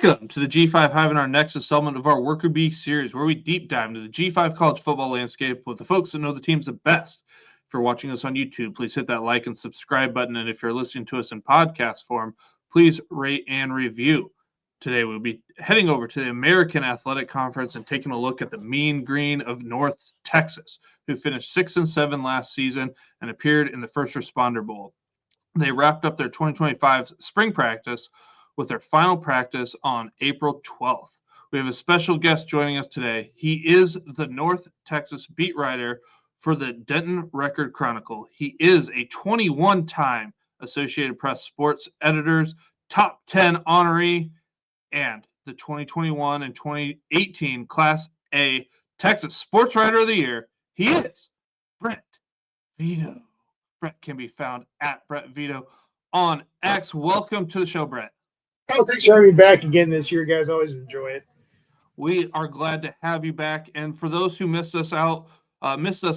Welcome to the G5 Hive and our next installment of our Worker Bee series, where we deep dive into the G5 college football landscape with the folks that know the teams the best. If you're watching us on YouTube, please hit that like and subscribe button. And if you're listening to us in podcast form, please rate and review. Today, we'll be heading over to the American Athletic Conference and taking a look at the Mean Green of North Texas, who finished 6-7 last season and appeared in the First Responder Bowl. They wrapped up their 2025 spring practice with their final practice on April 12th. We have a special guest joining us today. He is the North Texas beat writer for the Denton Record Chronicle. He is a 21-time Associated Press sports editors, top 10 honoree, and the 2021 and 2018 Class A Texas Sports Writer of the Year. He is Brett Vito. Brett can be found at Brett Vito on X. Welcome to the show, Brett. Oh, thanks for having me back again this year, guys. Always enjoy it. We are glad to have you back. And for those who missed us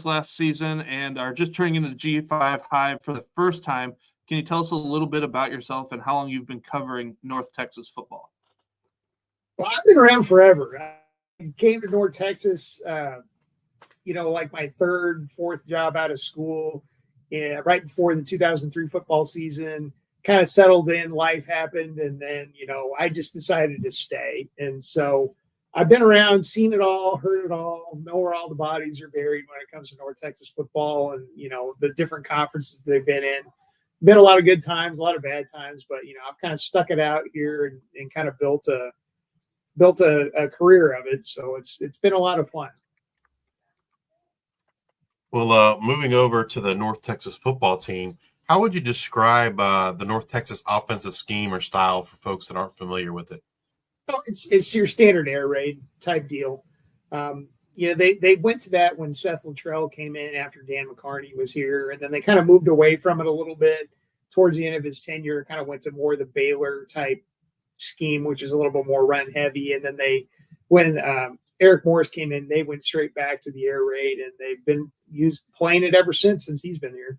last season and are just turning into the G5 Hive for the first time, can you tell us a little bit about yourself and how long you've been covering North Texas football? Well, I've been around forever. I came to North Texas, like my third, fourth job out of school, right before the 2003 football season. Kind of settled in, life happened, and then, I just decided to stay. And so I've been around, seen it all, heard it all, know where all the bodies are buried when it comes to North Texas football and, the different conferences they've been in. Been a lot of good times, a lot of bad times, but, I've kind of stuck it out here and kind of built a career of it. So it's been a lot of fun. Well, moving over to the North Texas football team, how would you describe the North Texas offensive scheme or style for folks that aren't familiar with it? Oh, it's your standard air raid type deal. They went to that when Seth Luttrell came in after Dan McCarney was here, and then they kind of moved away from it a little bit towards the end of his tenure. Kind of went to more the Baylor type scheme, which is a little bit more run heavy. And then when Eric Morris came in, they went straight back to the air raid, and they've been playing it ever since he's been here.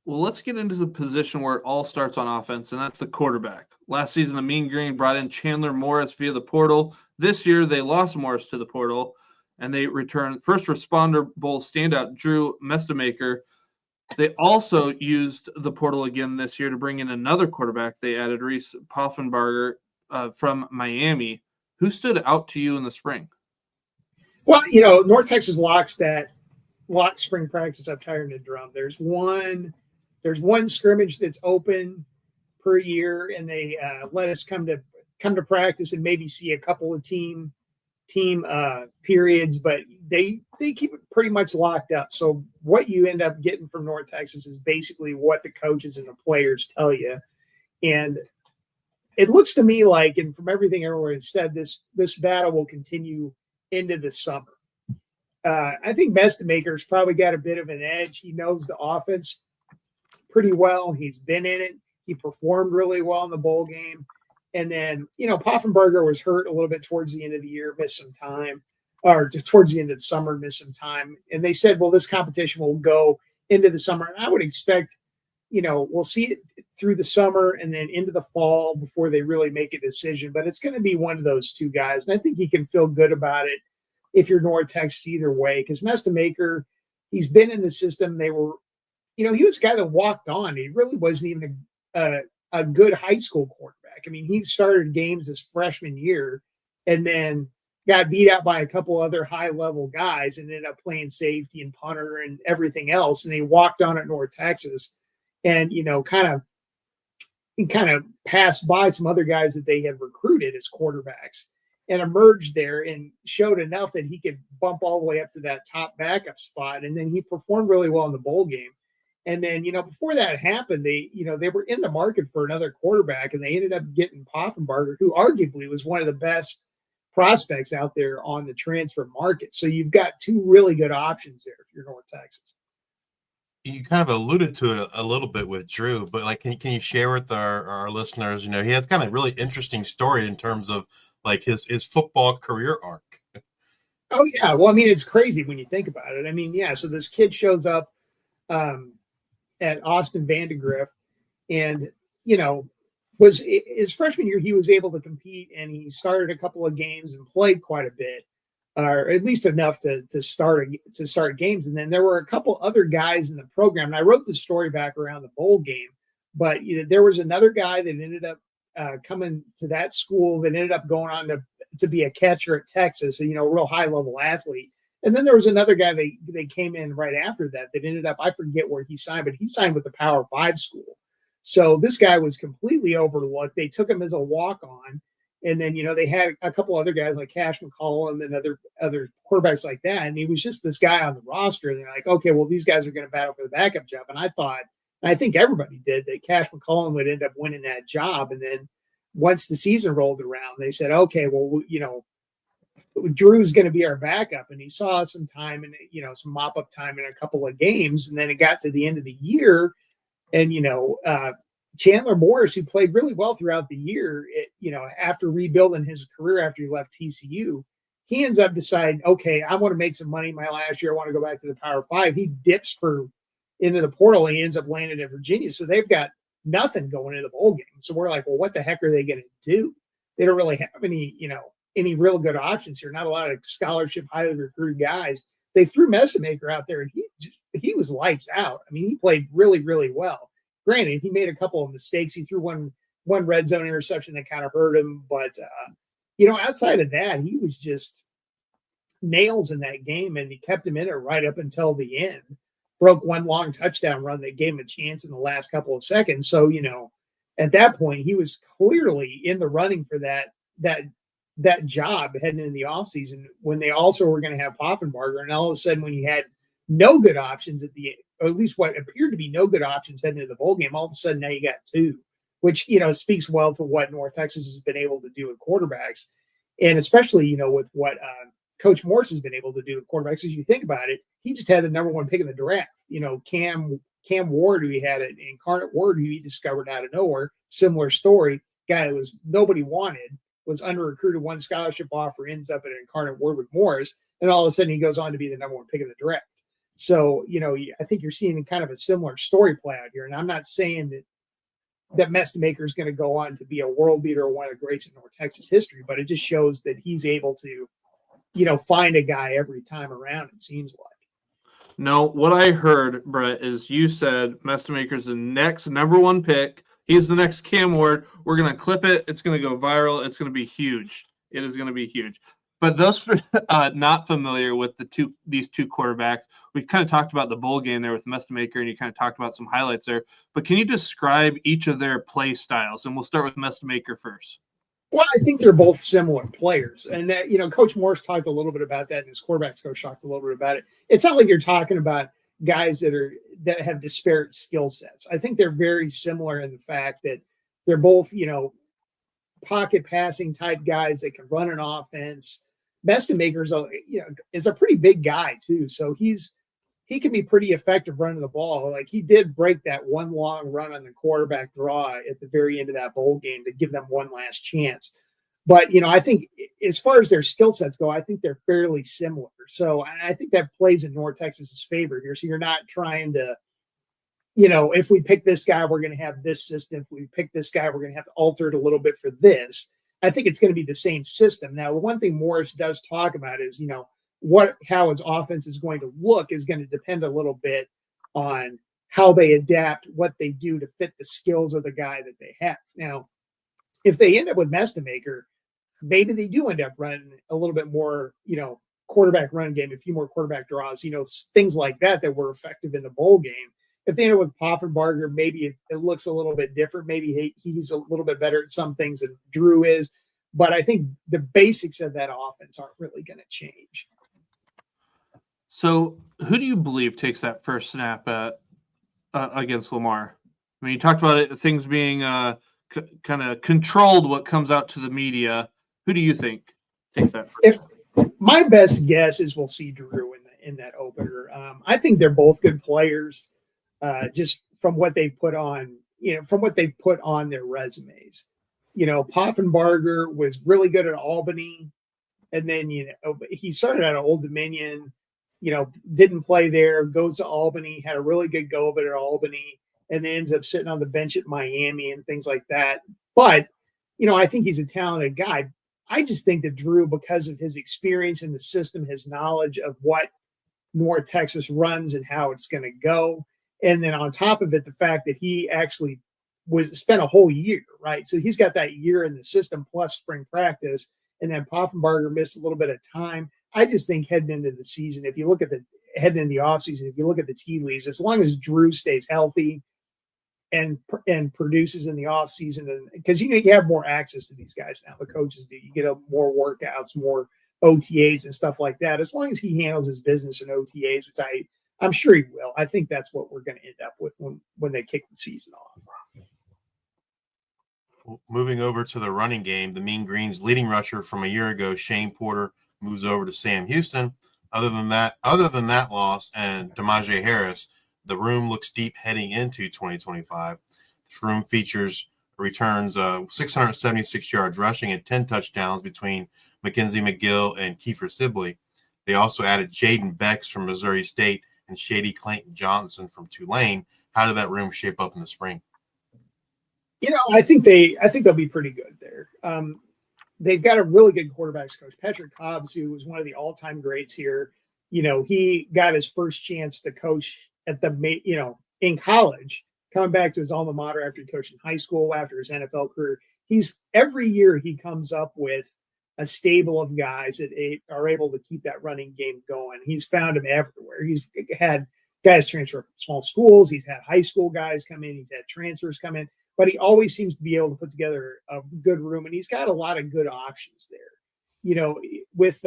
Well, let's get into the position where it all starts on offense, and that's the quarterback. Last season, the Mean Green brought in Chandler Morris via the portal. This year, they lost Morris to the portal, and they returned First Responder Bowl standout Drew Mestemaker. They also used the portal again this year to bring in another quarterback. They added Reese Poffenbarger from Miami. Who stood out to you in the spring? Well, North Texas locks spring practice up tighter than a drum. There's one scrimmage that's open per year, and they let us come to practice and maybe see a couple of team periods, but they keep it pretty much locked up. So what you end up getting from North Texas is basically what the coaches and the players tell you. And it looks to me like, and from everything everyone has said, this battle will continue into the summer. I think Mestemaker's probably got a bit of an edge. He knows the offense pretty well. He's been in it. He performed really well in the bowl game. And then, Poffenbarger was hurt a little bit towards the end of the year, missed some time, or towards the end of the summer, missed some time. And they said, well, this competition will go into the summer. And I would expect, we'll see it through the summer and then into the fall before they really make a decision. But it's going to be one of those two guys. And I think you can feel good about it if you're North Texas either way, because Mestemaker, he's been in the system. They were, he was a guy that walked on. He really wasn't even a good high school quarterback. I mean, he started games his freshman year and then got beat out by a couple other high-level guys and ended up playing safety and punter and everything else. And he walked on at North Texas and, kind of passed by some other guys that they had recruited as quarterbacks and emerged there and showed enough that he could bump all the way up to that top backup spot. And then he performed really well in the bowl game. And then, before that happened, they were in the market for another quarterback, and they ended up getting Poffenbarger, who arguably was one of the best prospects out there on the transfer market. So you've got two really good options there if you're North Texas. You kind of alluded to it a little bit with Drew, but can you share with our listeners, he has kind of really interesting story in terms of his football career arc. Oh yeah. Well, I mean, it's crazy when you think about it. I mean, yeah. So this kid shows up at Austin Vandegrift and, was his freshman year. He was able to compete, and he started a couple of games and played quite a bit, or at least enough to start games. And then there were a couple other guys in the program. And I wrote this story back around the bowl game, but there was another guy that ended up coming to that school that ended up going on to be a catcher at Texas, a real high level athlete. And then there was another guy they came in right after that ended up, I forget where he signed, but he signed with the Power 5 school. So this guy was completely overlooked. They took him as a walk-on. And then, they had a couple other guys like Cash McCollum and other quarterbacks like that. And he was just this guy on the roster. And they're like, okay, well, these guys are going to battle for the backup job. And I thought, and I think everybody did, that Cash McCollum would end up winning that job. And then once the season rolled around, they said, okay, well, Drew's going to be our backup. And he saw some time and, some mop-up time in a couple of games. And then it got to the end of the year. And, Chandler Morris, who played really well throughout the year, after rebuilding his career after he left TCU, he ends up deciding, okay, I want to make some money my last year. I want to go back to the Power 5. He dips into the portal and he ends up landing in Virginia. So they've got nothing going into the bowl game. So we're like, well, what the heck are they going to do? They don't really have any real good options here. Not a lot of scholarship, highly recruited guys. They threw Messamaker out there, and he was lights out. I mean, he played really, really well. Granted, he made a couple of mistakes. He threw one red zone interception that kind of hurt him. But, outside of that, he was just nails in that game, and he kept him in it right up until the end. Broke one long touchdown run that gave him a chance in the last couple of seconds. So, at that point, he was clearly in the running for that job heading into the offseason when they also were going to have Poffenbarger. And all of a sudden, when you had no good options or at least what appeared to be no good options heading into the bowl game, all of a sudden now you got two, which, speaks well to what North Texas has been able to do with quarterbacks. And especially, with what Coach Morris has been able to do with quarterbacks. As you think about it, he just had the number one pick in the draft. Cam Ward, who he had an Incarnate Word, who he discovered out of nowhere. Similar story. Guy that was nobody wanted, was under recruited, one scholarship offer, ends up at an Incarnate Word with Morris, and all of a sudden he goes on to be the number one pick in the draft. So, I think you're seeing kind of a similar story play out here. And I'm not saying that Messamaker is going to go on to be a world beater or one of the greats in North Texas history, but it just shows that he's able to, find a guy every time around, it seems like. No, what I heard, Brett, is you said Messamaker's the next number one pick. He's the next Cam Ward. We're going to clip it. It's going to go viral. It's going to be huge. It is going to be huge. But those not familiar with these two quarterbacks, we kind of talked about the bowl game there with Messamaker, and you kind of talked about some highlights there. But can you describe each of their play styles? And we'll start with Messamaker first. Well, I think they're both similar players. And that, Coach Morris talked a little bit about that, and his quarterbacks coach talked a little bit about it. It's not like you're talking about guys that have disparate skill sets. I think they're very similar in the fact that they're both, pocket passing type guys that can run an offense. Messamaker is a pretty big guy too. So he can be pretty effective running the ball. Like, he did break that one long run on the quarterback draw at the very end of that bowl game to give them one last chance. But, I think as far as their skill sets go, I think they're fairly similar. So I think that plays in North Texas's favor here. So you're not trying to, if we pick this guy, we're going to have this system. If we pick this guy, we're going to have to alter it a little bit for this. I think it's going to be the same system. Now, the one thing Morris does talk about is, how his offense is going to look is going to depend a little bit on how they adapt, what they do to fit the skills of the guy that they have. Now, if they end up with Messamaker, maybe they do end up running a little bit more, quarterback run game, a few more quarterback draws, things like that were effective in the bowl game. If they end up with Poffenbarger, maybe it looks a little bit different. Maybe he's a little bit better at some things than Drew is. But I think the basics of that offense aren't really going to change. So who do you believe takes that first snap against Lamar? I mean, you talked about it, things being kind of controlled what comes out to the media. Who do you think takes that first? My best guess is we'll see Drew in that opener. I think they're both good players, just from what they put on, from what they put on their resumes. Poffenbarger was really good at Albany, and then he started out at Old Dominion. Didn't play there, goes to Albany, had a really good go of it at Albany, and then ends up sitting on the bench at Miami and things like that. But, I think he's a talented guy. I just think that Drew, because of his experience in the system, his knowledge of what North Texas runs and how it's going to go, and then on top of it, the fact that he actually spent a whole year, right? So he's got that year in the system plus spring practice, and then Poffenbarger missed a little bit of time. I just think heading into the season, if you look at heading into the offseason, if you look at the tea leaves, as long as Drew stays healthy and produces in the offseason, and because you have more access to these guys now, the coaches do. You get more workouts, more OTAs and stuff like that. As long as he handles his business in OTAs, which I'm sure he will. I think that's what we're going to end up with when they kick the season off. Moving over to the running game, the Mean Green's leading rusher from a year ago, Shane Porter, moves over to Sam Houston. Other than that loss and DeMaje Harris, the room looks deep heading into 2025. This room features returns 676 yards rushing and 10 touchdowns between Mackenzie McGill and Kiefer Sibley. They also added Jaden Becks from Missouri State and Shady Clayton Johnson from Tulane. How did that room shape up in the spring? I think they'll be pretty good there. They've got a really good quarterbacks coach, Patrick Hobbs, who was one of the all-time greats here. He got his first chance to coach at in college, coming back to his alma mater after he coached in high school, after his NFL career. Every year he comes up with a stable of guys that are able to keep that running game going. He's found them everywhere. He's had guys transfer from small schools. He's had high school guys come in. He's had transfers come in. But he always seems to be able to put together a good room, and he's got a lot of good options there. With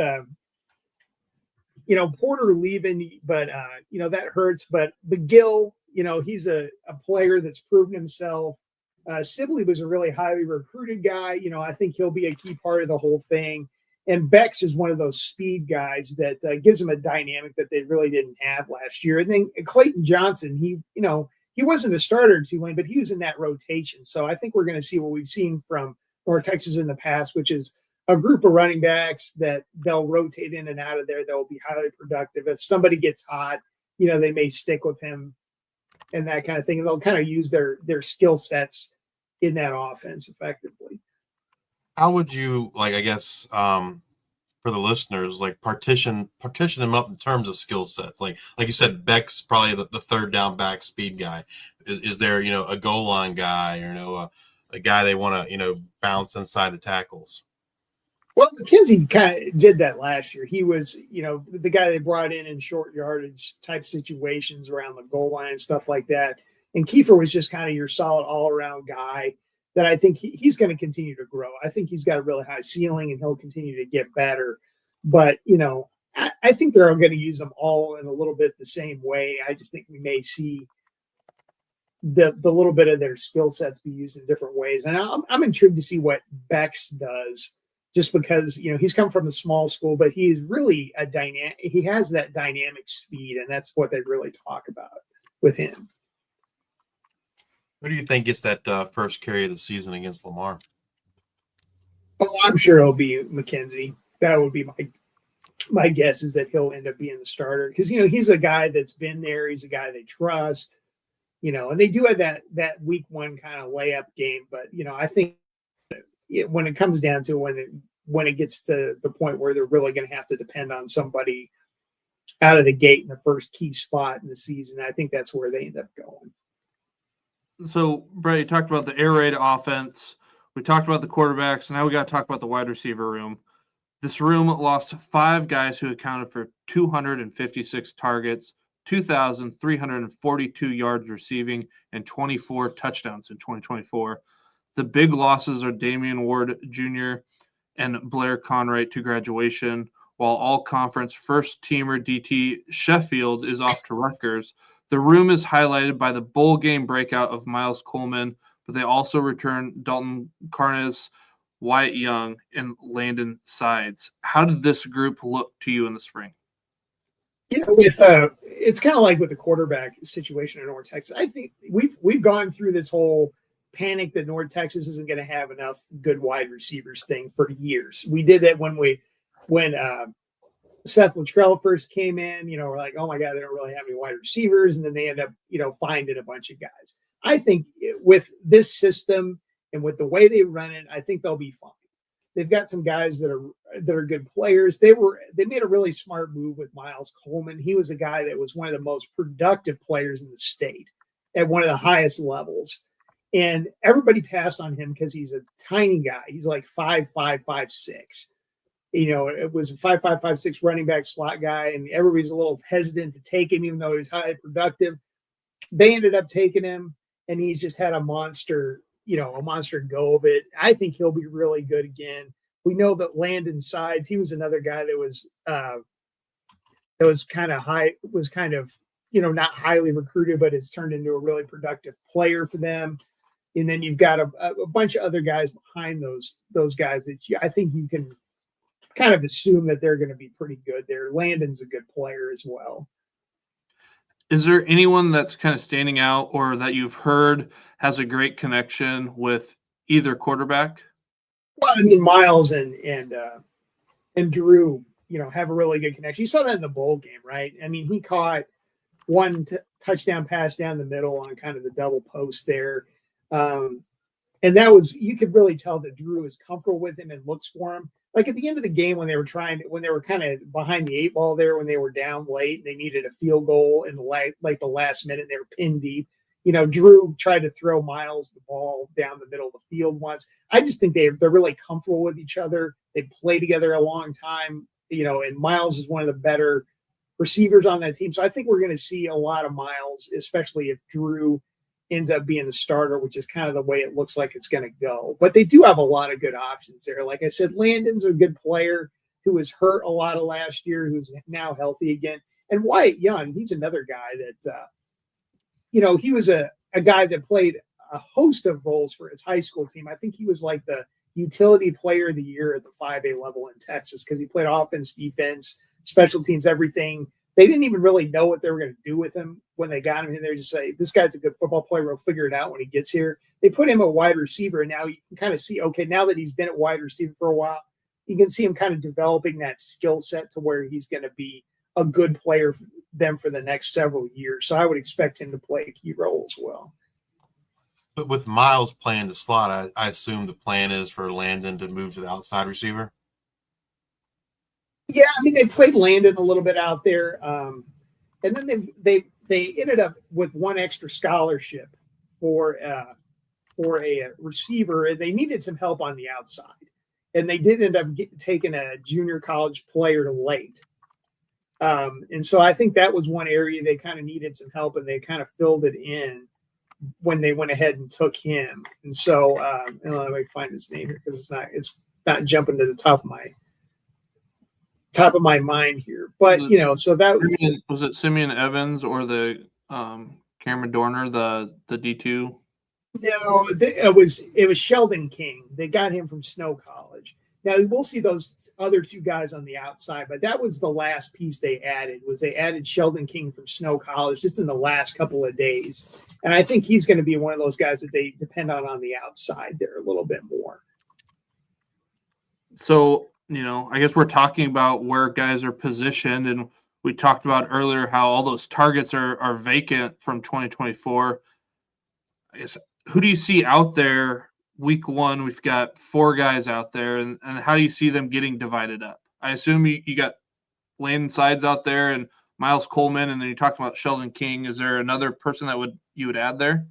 Porter leaving, but that hurts. But McGill, he's a player that's proven himself. Sibley was a really highly recruited guy. I think he'll be a key part of the whole thing. And Becks is one of those speed guys that gives them a dynamic that they really didn't have last year. And then Clayton Johnson, he wasn't a starter at Tulane, but he was in that rotation. So I think we're going to see what we've seen from North Texas in the past, which is a group of running backs that they'll rotate in and out of there. They'll be highly productive. If somebody gets hot, they may stick with him and that kind of thing. And they'll kind of use their skill sets in that offense effectively. How would you, for the listeners, partition them up in terms of skill sets? Like you said, Beck's probably the third down back speed guy. Is there, a goal line guy or, a guy they want to, bounce inside the tackles? Well, McKenzie kind of did that last year. He was, the guy they brought in short yardage type situations around the goal line and stuff like that. And Kiefer was just kind of your solid all-around guy that I think he's going to continue to grow. I think he's got a really high ceiling and he'll continue to get better. But, I think they're going to use them all in a little bit the same way. I just think we may see the little bit of their skill sets be used in different ways. And I'm intrigued to see what Becks does, just because, he's come from a small school, but he's really he has that dynamic speed, and that's what they really talk about with him. Who do you think gets that first carry of the season against Lamar? Oh, I'm sure it'll be McKenzie. That would be my guess, is that he'll end up being the starter because, he's a guy that's been there. He's a guy they trust, and they do have that week one kind of layup game. But, I think when it comes down to when it gets to the point where they're really going to have to depend on somebody out of the gate in the first key spot in the season, I think that's where they end up going. So, Brett, you talked about the air raid offense. We talked about the quarterbacks. Now we got to talk about the wide receiver room. This room lost 5 guys who accounted for 256 targets, 2,342 yards receiving, and 24 touchdowns in 2024. The big losses are Damian Ward Jr. and Blair Conwright to graduation, while all-conference first-teamer DT Sheffield is off to Rutgers. The room is highlighted by the bowl game breakout of Miles Coleman, but they also return Dalton Carnes, Wyatt Young, and Landon Sides. How did this group look to you in the spring? It's kind of like with the quarterback situation in North Texas. I think we've gone through this whole panic that North Texas isn't going to have enough good wide receivers thing for years. We did that when Seth Luttrell first came in. We're like, oh my God, they don't really have any wide receivers, and then they end up finding a bunch of guys. I think with this system and with the way they run it, I think they'll be fine. They've got some guys that are good players. They made a really smart move with Miles Coleman. He was a guy that was one of the most productive players in the state at one of the highest levels. And everybody passed on him because he's a tiny guy. He's like 5'5", 5'6". It was a 5'5", 5'6" running back slot guy, and everybody's a little hesitant to take him, even though he was highly productive. They ended up taking him, and he's just had a monster go of it. I think he'll be really good again. We know that Landon Sides, he was another guy that was kind of not highly recruited, but has turned into a really productive player for them. And then you've got a bunch of other guys behind those guys that I think you can kind of assume that they're going to be pretty good there. Landon's a good player as well. Is there anyone that's kind of standing out or that you've heard has a great connection with either quarterback? Well, I mean, Miles and Drew, have a really good connection. You saw that in the bowl game, right? I mean, he caught one touchdown pass down the middle on kind of the double post there. And you could really tell that Drew is comfortable with him and looks for him. Like at the end of the game when they were kind of behind the 8 ball there, when they were down late, they needed a field goal in the last minute, they were pinned deep. Drew tried to throw Miles the ball down the middle of the field once. I just think they're really comfortable with each other. They play together a long time, and Miles is one of the better receivers on that team. So I think we're going to see a lot of Miles, especially if Drew ends up being the starter, which is kind of the way it looks like it's going to go. But they do have a lot of good options there. Like I said, Landon's a good player who was hurt a lot of last year, who's now healthy again. And Wyatt Young, he's another guy that, he was a guy that played a host of roles for his high school team. I think he was like the utility player of the year at the 5A level in Texas because he played offense, defense, special teams, everything. They didn't even really know what they were going to do with him when they got him in there. Just say, this guy's a good football player. We'll figure it out when he gets here. They put him at wide receiver, and now you can kind of see, okay, now that he's been at wide receiver for a while, you can see him kind of developing that skill set to where he's going to be a good player for them for the next several years. So I would expect him to play a key role as well. But with Miles playing the slot, I assume the plan is for Landon to move to the outside receiver. Yeah, I mean, they played Landon a little bit out there, and then they ended up with one extra scholarship for a receiver, and they needed some help on the outside, and they did end up taking a junior college player late, and so I think that was one area they kind of needed some help, and they kind of filled it in when they went ahead and took him. And so let me find his name here because it's not jumping to the top of my mind here, but so that was it Simeon Evans or the Cameron Dorner, the D2? No, it was Sheldon King. They got him from Snow College. Now we'll see those other two guys on the outside, but that was the last piece they added Sheldon King from Snow College just in the last couple of days, and I think he's going to be one of those guys that they depend on the outside there a little bit more. So I guess we're talking about where guys are positioned, and we talked about earlier how all those targets are vacant from 2024. I guess, who do you see out there week one? We've got 4 guys out there, and how do you see them getting divided up? I assume you got Landon Sides out there and Miles Coleman, and then you talked about Sheldon King. Is there another person that you would add there?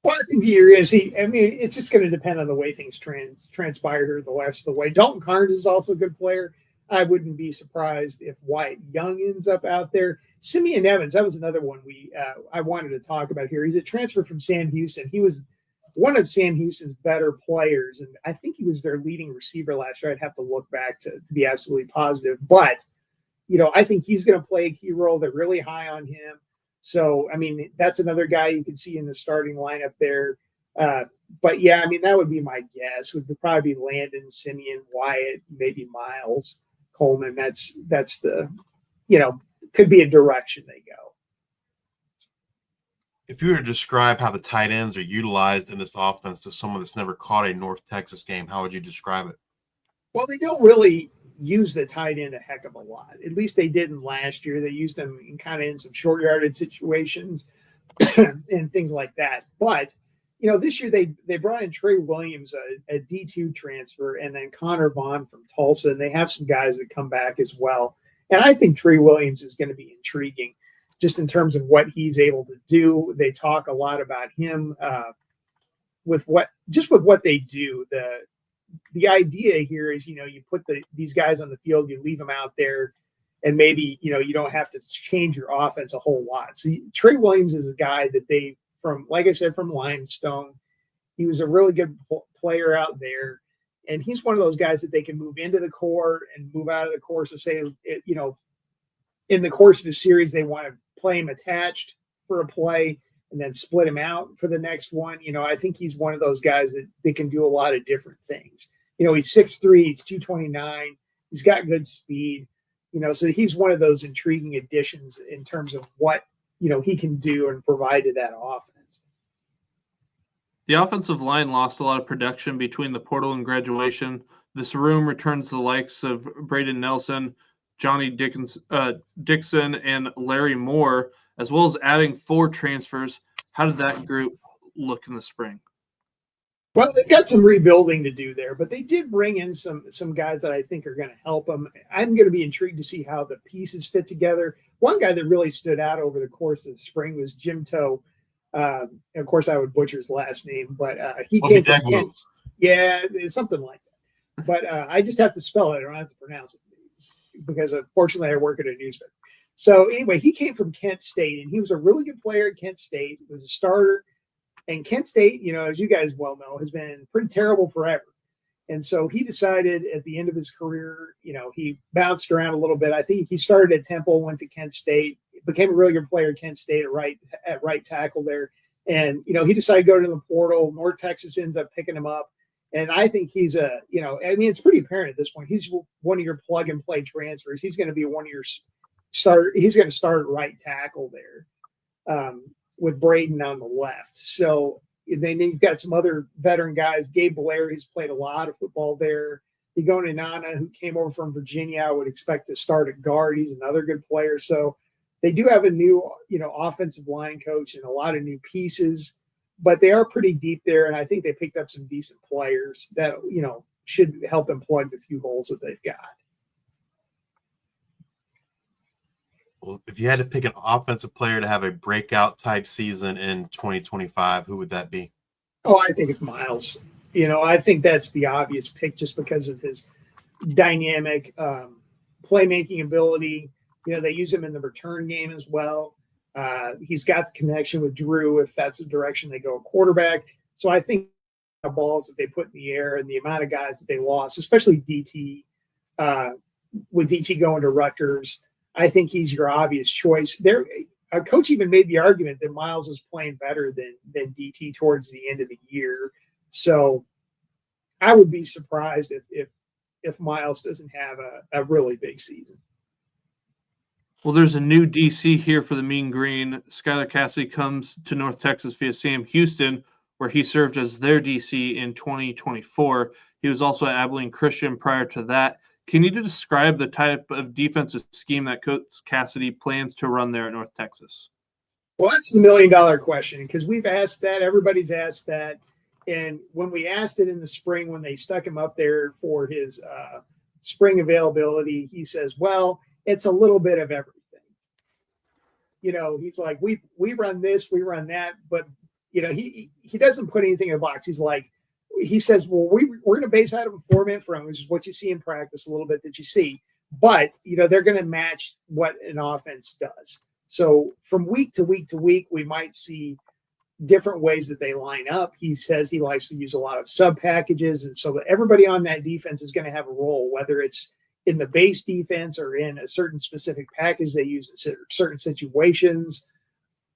Well, I think you're going to see. I mean, it's just going to depend on the way things transpire here the rest of the way. Dalton Carnes is also a good player. I wouldn't be surprised if Wyatt Young ends up out there. Simeon Evans, that was another one I wanted to talk about here. He's a transfer from Sam Houston. He was one of Sam Houston's better players, and I think he was their leading receiver last year. I'd have to look back to be absolutely positive. But, I think he's going to play a key role. They're really high on him. So, I mean, that's another guy you can see in the starting lineup there. But, yeah, I mean, that would be my guess. Would probably be Landon, Simeon, Wyatt, maybe Miles, Coleman. That's the, could be a direction they go. If you were to describe how the tight ends are utilized in this offense to someone that's never caught a North Texas game, how would you describe it? Well, they don't really use the tight end a heck of a lot. At least they didn't last year. They used them in some short yardage situations. and things like that. But this year they brought in Trey Williams, a D2 transfer, and then Connor Vaughn from Tulsa, and they have some guys that come back as well. And I think Trey Williams is going to be intriguing just in terms of what he's able to do. They talk a lot about him with what they do. The idea here is, you put these guys on the field, you leave them out there, and maybe, you don't have to change your offense a whole lot. So Trey Williams is a guy that like I said, from Limestone, he was a really good player out there. And he's one of those guys that they can move into the core and move out of the core. So say, in the course of the series, they want to play him attached for a play and then split him out for the next one. I think he's one of those guys that they can do a lot of different things. He's 6'3", he's 229, he's got good speed, so he's one of those intriguing additions in terms of what, he can do and provide to that offense. The offensive line lost a lot of production between the portal and graduation. This room returns the likes of Braden Nelson, Johnny Dixon, and Larry Moore, as well as adding 4 transfers. How did that group look in the spring? Well, they've got some rebuilding to do there, but they did bring in some guys that I think are going to help them. I'm going to be intrigued to see how the pieces fit together. One guy that really stood out over the course of the spring was Jim Toe. Of course, I would butcher his last name, but he came from Kent. Yeah, it's something like that. But I just have to spell it. I don't have to pronounce it because, unfortunately, I work at a newspaper. So, anyway, he came from Kent State, and he was a really good player at Kent State. He was a starter. And Kent State, as you guys well know, has been pretty terrible forever. And so he decided at the end of his career, he bounced around a little bit. I think he started at Temple, went to Kent State, became a really good player at Kent State at right tackle there. And, he decided to go to the portal. North Texas ends up picking him up. And I think he's it's pretty apparent at this point. He's one of your plug and play transfers. He's going to be one of your he's going to start at right tackle there with Braden on the left. So then you've got some other veteran guys. Gabe Blair, who's played a lot of football there. Igona Nana, who came over from Virginia, I would expect to start at guard. He's another good player. So they do have a new, offensive line coach and a lot of new pieces, but they are pretty deep there. And I think they picked up some decent players that, should help them plug the few holes that they've got. Well, if you had to pick an offensive player to have a breakout type season in 2025, who would that be? Oh, I think it's Miles. I think that's the obvious pick just because of his dynamic playmaking ability. They use him in the return game as well. He's got the connection with Drew if that's the direction they go quarterback. So I think the balls that they put in the air and the amount of guys that they lost, especially DT, with DT going to Rutgers, I think he's your obvious choice. There, a coach even made the argument that Miles was playing better than DT towards the end of the year. So I would be surprised if Miles doesn't have a really big season. Well, there's a new DC here for the Mean Green. Skylar Cassidy comes to North Texas via Sam Houston, where he served as their DC in 2024. He was also at Abilene Christian prior to that. Can you describe the type of defensive scheme that Coach Cassidy plans to run there at North Texas? Well, that's the $1 million question because we've asked that. Everybody's asked that. And when we asked it in the spring, when they stuck him up there for his spring availability, he says, well, it's a little bit of everything. He's like, we run this, we run that. But, he doesn't put anything in the box. He says, well, we're going to base out of a 4-minute front, which is what you see in practice a little bit that you see. But, they're going to match what an offense does. So from week to week to week, we might see different ways that they line up. He says he likes to use a lot of sub packages. And so that everybody on that defense is going to have a role, whether it's in the base defense or in a certain specific package they use in certain situations.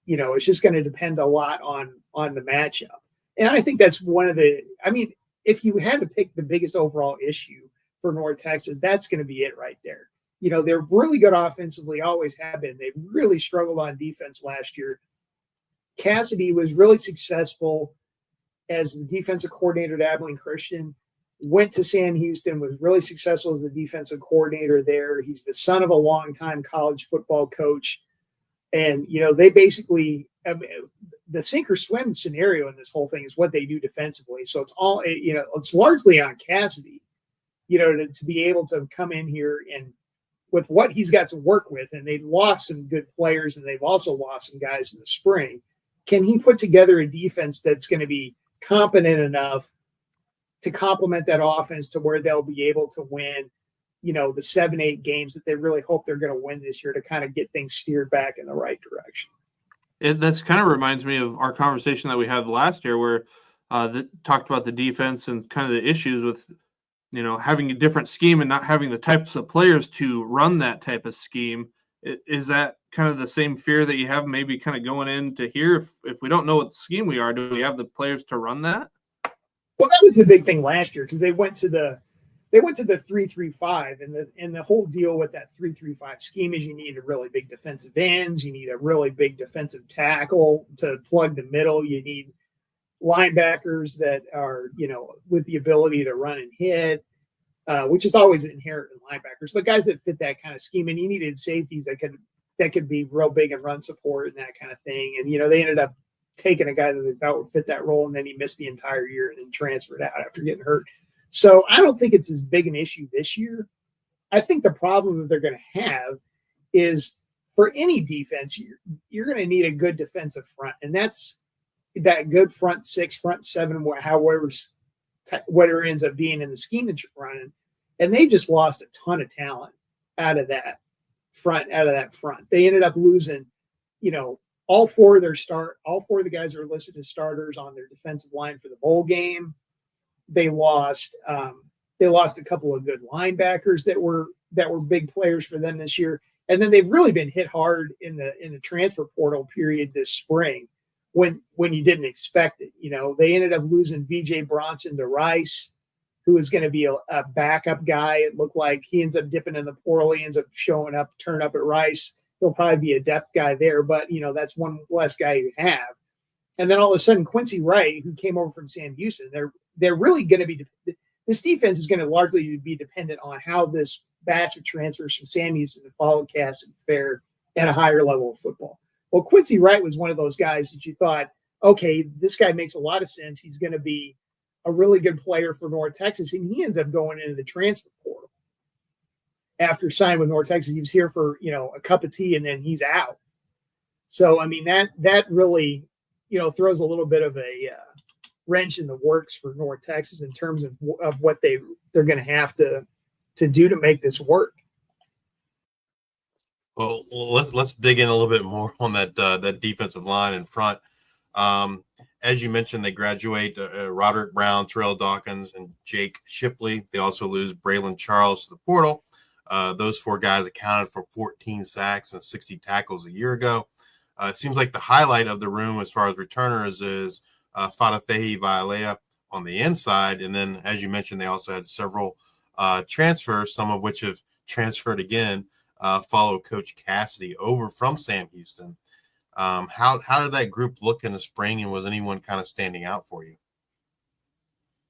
It's just going to depend a lot on the matchup. And I think that's if you had to pick the biggest overall issue for North Texas, that's going to be it right there. They're really good offensively, always have been. They really struggled on defense last year. Cassidy was really successful as the defensive coordinator at Abilene Christian, went to Sam Houston, was really successful as the defensive coordinator there. He's the son of a longtime college football coach. And, they basically, the sink or swim scenario in this whole thing is what they do defensively. So it's all, it's largely on Cassidy, to be able to come in here and with what he's got to work with. And they've lost some good players, and they've also lost some guys in the spring. Can he put together a defense that's going to be competent enough to complement that offense to where they'll be able to win, the 7-8 games that they really hope they're going to win this year, to kind of get things steered back in the right direction? That's kind of reminds me of our conversation that we had last year, where that talked about the defense and kind of the issues with, having a different scheme and not having the types of players to run that type of scheme. Is that kind of the same fear that you have maybe kind of going into here? If we don't know what scheme we are, do we have the players to run that? Well, that was the big thing last year, because they went to the 3-3-5, and the whole deal with that 3-3-5 scheme is you need a really big defensive ends, you need a really big defensive tackle to plug the middle, you need linebackers that are, with the ability to run and hit, which is always inherent in linebackers, but guys that fit that kind of scheme. And you needed safeties that could be real big and run support and that kind of thing. And, they ended up taking a guy that they thought would fit that role, and then he missed the entire year and then transferred out after getting hurt. So I don't think it's as big an issue this year. I think the problem that they're going to have is, for any defense, you're going to need a good defensive front. And that's that good front six, front seven, whatever ends up being in the scheme that you're running. And they just lost a ton of talent out of that front. They ended up losing, all four of the guys that are listed as starters on their defensive line for the bowl game. They lost a couple of good linebackers that were big players for them this year. And then they've really been hit hard in the transfer portal period this spring when you didn't expect it. They ended up losing VJ Bronson to Rice, who was going to be a backup guy. It looked like he ends up dipping in the portal. He ends up turning up at Rice. He'll probably be a depth guy there, but that's one less guy you have. And then all of a sudden, Quincy Wright, who came over from Sam Houston, they're really going to be – this defense is going to largely be dependent on how this batch of transfers from Sam Houston to follow Cassidy fare at a higher level of football. Well, Quincy Wright was one of those guys that you thought, okay, this guy makes a lot of sense. He's going to be a really good player for North Texas, and he ends up going into the transfer portal. After signing with North Texas, he was here for, a cup of tea, and then he's out. So, I mean, that really – throws a little bit of a wrench in the works for North Texas in terms of what they're going to have to do to make this work. Well, let's dig in a little bit more on that defensive line in front. As you mentioned, they graduate Roderick Brown, Terrell Dawkins, and Jake Shipley. They also lose Braylon Charles to the portal. Those four guys accounted for 14 sacks and 60 tackles a year ago. It seems like the highlight of the room as far as returners is Fadafehi Vailea on the inside. And then, as you mentioned, they also had several transfers, some of which have transferred again, follow Coach Cassidy over from Sam Houston. How did that group look in the spring, and was anyone kind of standing out for you?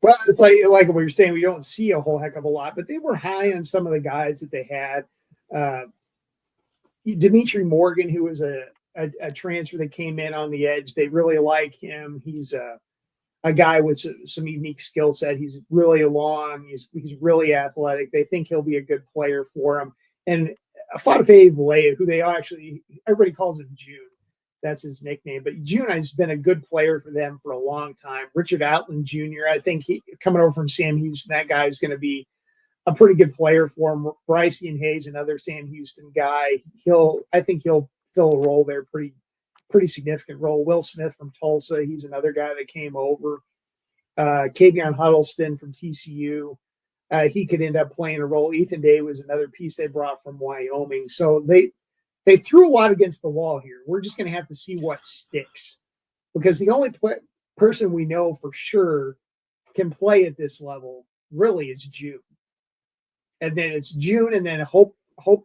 Well, it's like what you're saying, we don't see a whole heck of a lot, but they were high on some of the guys that they had. Dimitri Morgan, who was a transfer that came in on the edge. They really like him. He's a guy with some unique skill set. He's really long. He's really athletic. They think he'll be a good player for him. And Fadafehi Vailea, who everybody calls him June. That's his nickname. But June has been a good player for them for a long time. Richard Outland Jr., I think coming over from Sam Houston, that guy is going to be a pretty good player for him. Bryceon Hayes, another Sam Houston guy. I think he'll fill a role there, pretty significant role. Will Smith from Tulsa, he's another guy that came over. Kavion Huddleston from TCU, he could end up playing a role. Ethan Day was another piece they brought from Wyoming. So they threw a lot against the wall here. We're just going to have to see what sticks, because the only person we know for sure can play at this level really is June. And then it's June, and then hope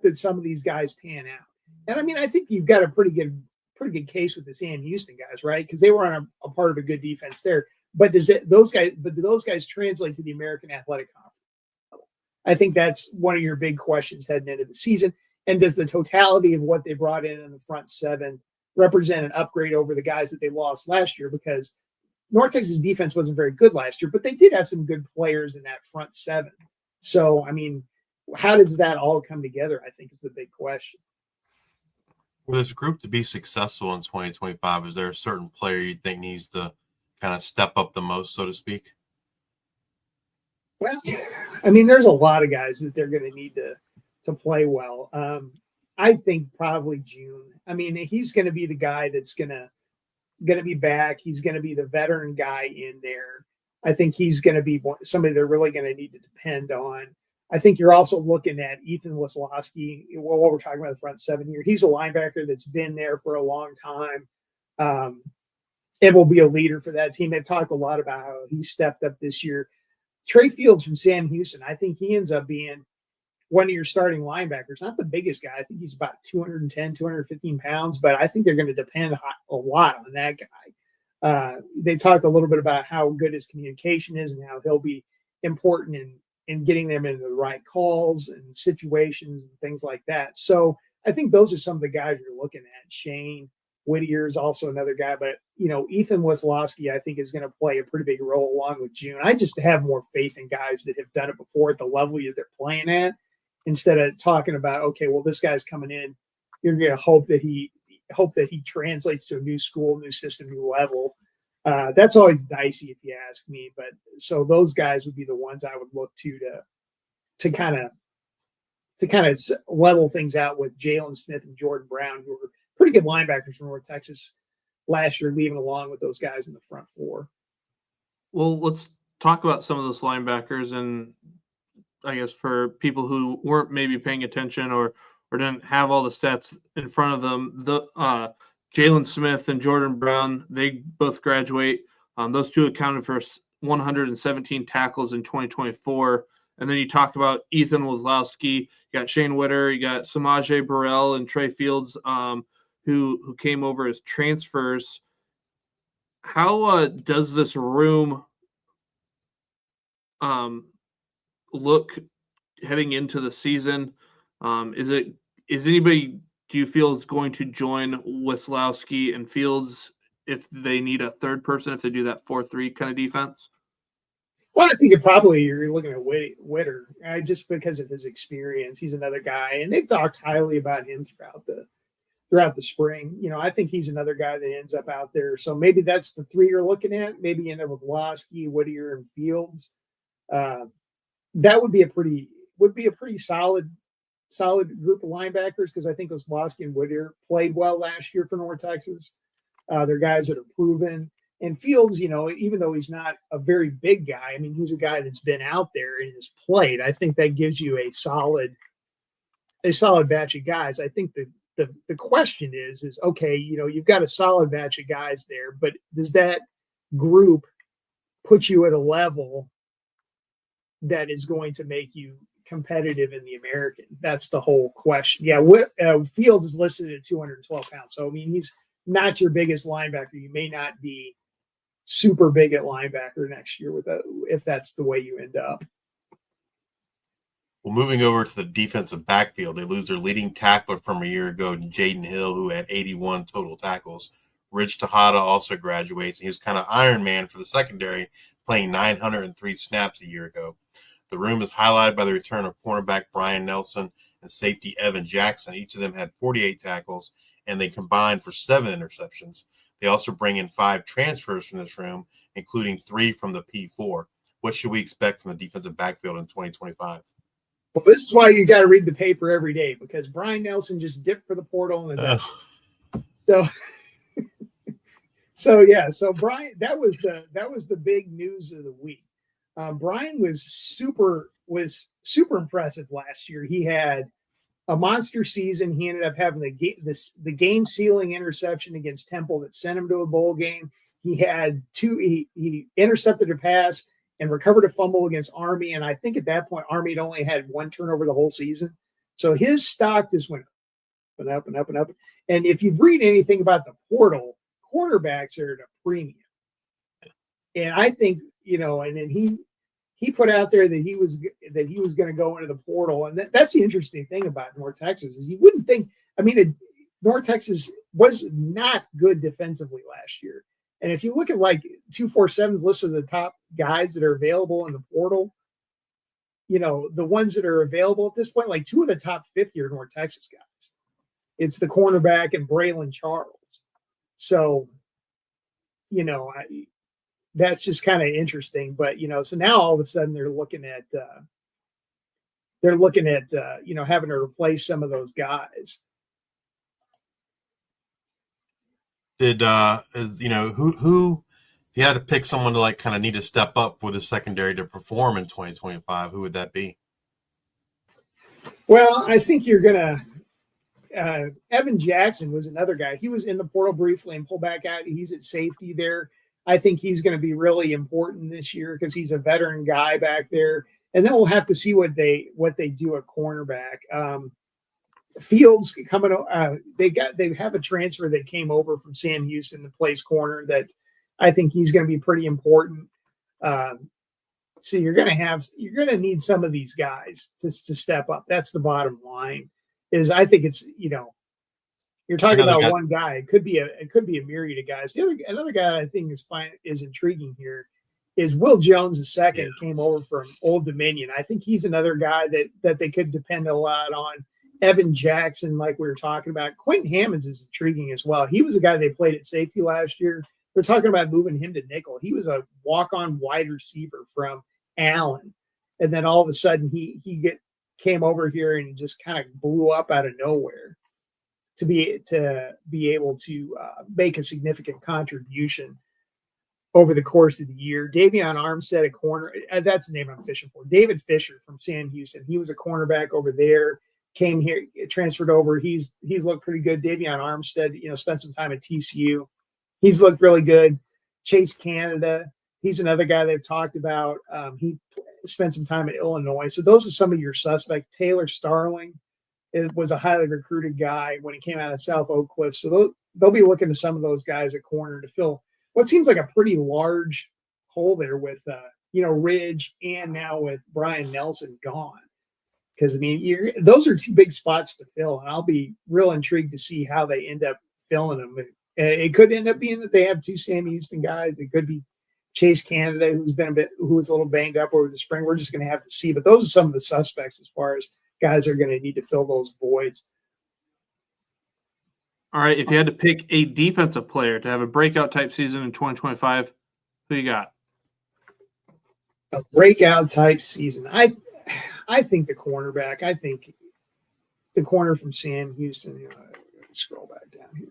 that some of these guys pan out. And I mean, I think you've got a pretty good case with the Sam Houston guys, right? Because they were on a part of a good defense there. But do those guys translate to the American Athletic Conference? I think that's one of your big questions heading into the season. And does the totality of what they brought in the front seven represent an upgrade over the guys that they lost last year? Because North Texas defense wasn't very good last year, but they did have some good players in that front seven. So, I mean, how does that all come together, I think, is the big question. For this group to be successful in 2025, is there a certain player you think needs to kind of step up the most, so to speak? Well, I mean, there's a lot of guys that they're going to need to play well. I think probably June. I mean, he's going to be the guy that's going to be back. He's going to be the veteran guy in there. I think he's going to be somebody they're really going to need to depend on. I think you're also looking at Ethan Wisłowski. Well, what we're talking about the front seven here, he's a linebacker that's been there for a long time. And will be a leader for that team. They've talked a lot about how he stepped up this year. Trey Fields from Sam Houston, I think he ends up being one of your starting linebackers. Not the biggest guy. I think he's about 210, 215 pounds, but I think they're going to depend a lot on that guy. They talked a little bit about how good his communication is and how he'll be important in getting them into the right calls and situations and things like that. So I think those are some of the guys you're looking at. Shane Whittier is also another guy, but Ethan Wisłowski, I think, is going to play a pretty big role along with June. I just have more faith in guys that have done it before at the level that they're playing at, instead of talking about, okay, well, this guy's coming in. You're going to hope that he translates to a new school, new system, new level. That's always dicey if you ask me. But so those guys would be the ones I would look to kind of level things out with Jalen Smith and Jordan Brown, who were pretty good linebackers from North Texas last year, leaving along with those guys in the front four. Well, let's talk about some of those linebackers, and I guess for people who weren't maybe paying attention or didn't have all the stats in front of them, the Jalen Smith and Jordan Brown, they both graduate. Those two accounted for 117 tackles in 2024. And then you talk about Ethan Wisłowski, you got Shane Whitter, you got Samaje Burrell and Trey Fields, who came over as transfers. How does this room look heading into the season? Is anybody, do you feel, is going to join Wisłowski and Fields if they need a third person, if they do that 4-3 kind of defense? Well, I think you're looking at Whitter, just because of his experience. He's another guy, and they've talked highly about him throughout the spring. I think he's another guy that ends up out there. So maybe that's the three you're looking at. Maybe you end up with Wisłowski, Whittier, and Fields. That would be a pretty solid group of linebackers, because I think Wisłowski and Whittier played well last year for North Texas. They're guys that are proven. And Fields, even though he's not a very big guy, I mean, he's a guy that's been out there and has played. I think that gives you a solid batch of guys. I think the question is okay, you've got a solid batch of guys there, but does that group put you at a level that is going to make you competitive in the American? That's the whole question. Yeah, Fields is listed at 212 pounds. So, I mean, he's not your biggest linebacker. You may not be super big at linebacker next year if that's the way you end up. Well, moving over to the defensive backfield, they lose their leading tackler from a year ago, Jaden Hill, who had 81 total tackles. Rich Tejada also graduates, and he was kind of Iron Man for the secondary, playing 903 snaps a year ago. The room is highlighted by the return of cornerback Brian Nelson and safety Evan Jackson. Each of them had 48 tackles, and they combined for 7 interceptions. They also bring in 5 transfers from this room, including 3 from the P4. What should we expect from the defensive backfield in 2025? Well, this is why you got to read the paper every day, because Brian Nelson just dipped for the portal in the So Brian, that was the big news of the week. Brian was super impressive last year. He had a monster season. He ended up having the game sealing interception against Temple that sent him to a bowl game. He had he intercepted a pass and recovered a fumble against Army. And I think at that point, Army had only had 1 turnover the whole season. So his stock just went up and up and up and up. And if you've read anything about the portal, quarterbacks are at a premium. And I think, and then he put out there that he was going to go into the portal, and that's the interesting thing about North Texas is you wouldn't think. I mean, North Texas was not good defensively last year, and if you look at like 247's list of the top guys that are available in the portal, the ones that are available at this point, like 2 of the top 50 are North Texas guys. It's the cornerback and Braylon Charles. So, that's just kind of interesting. But so now all of a sudden they're looking at having to replace some of those guys. Did who if you had to pick someone to like kind of need to step up for the secondary to perform in 2025, who would that be? Well, I think you're gonna Evan Jackson was another guy. He was in the portal briefly and pulled back out. He's at safety there. I think he's going to be really important this year because he's a veteran guy back there. And then we'll have to see what they do at cornerback. Fields coming. They have a transfer that came over from Sam Houston that plays corner that I think he's going to be pretty important. So you're going to need some of these guys to step up. That's the bottom line. Is I think it's you're talking about one guy. It could be a myriad of guys. Another guy I think is intriguing here is Will Jones II came over from Old Dominion. I think he's another guy that they could depend a lot on. Evan Jackson, like we were talking about. Quentin Hammonds is intriguing as well. He was a guy they played at safety last year. They're talking about moving him to nickel. He was a walk-on wide receiver from Allen, and then all of a sudden he came over here and just kind of blew up out of nowhere to be able to make a significant contribution over the course of the year. Davion Armstead, a corner. That's the name I'm fishing for. David Fisher from Sam Houston. He was a cornerback over there. Came here, transferred over. He's looked pretty good. Davion Armstead, spent some time at TCU. He's looked really good. Chase Canada. He's another guy they've talked about. He spent some time at Illinois. So those are some of your suspects. Taylor Starling was a highly recruited guy when he came out of South Oak Cliff. So they'll be looking to some of those guys at corner to fill what seems like a pretty large hole there with, Ridge and now with Brian Nelson gone. Because, those are 2 big spots to fill, and I'll be real intrigued to see how they end up filling them. It could end up being that they have 2 Sam Houston guys. It could be Chase Canada, who was a little banged up over the spring. We're just going to have to see. But those are some of the suspects as far as guys are going to need to fill those voids. All right, if you had to pick a defensive player to have a breakout type season in 2025, who you got? A breakout type season. I think the cornerback. I think the corner from Sam Houston. Scroll back down here.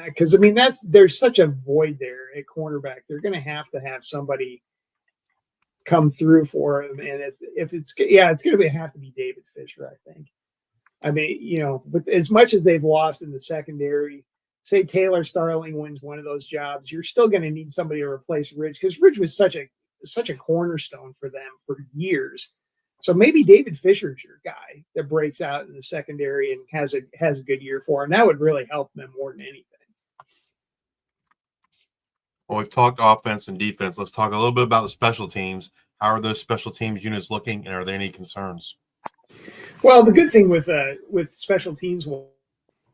Because there's such a void there at cornerback. They're going to have somebody come through for him, and if it's going to have to be David Fisher. I think. With as much as they've lost in the secondary, say Taylor Starling wins one of those jobs, you're still going to need somebody to replace Ridge because Ridge was such a cornerstone for them for years. So maybe David Fisher's your guy that breaks out in the secondary and has a good year for him. That would really help them more than anything. Well, we've talked offense and defense. Let's talk a little bit about the special teams. How are those special teams units looking, and are there any concerns? Well, the good thing with special teams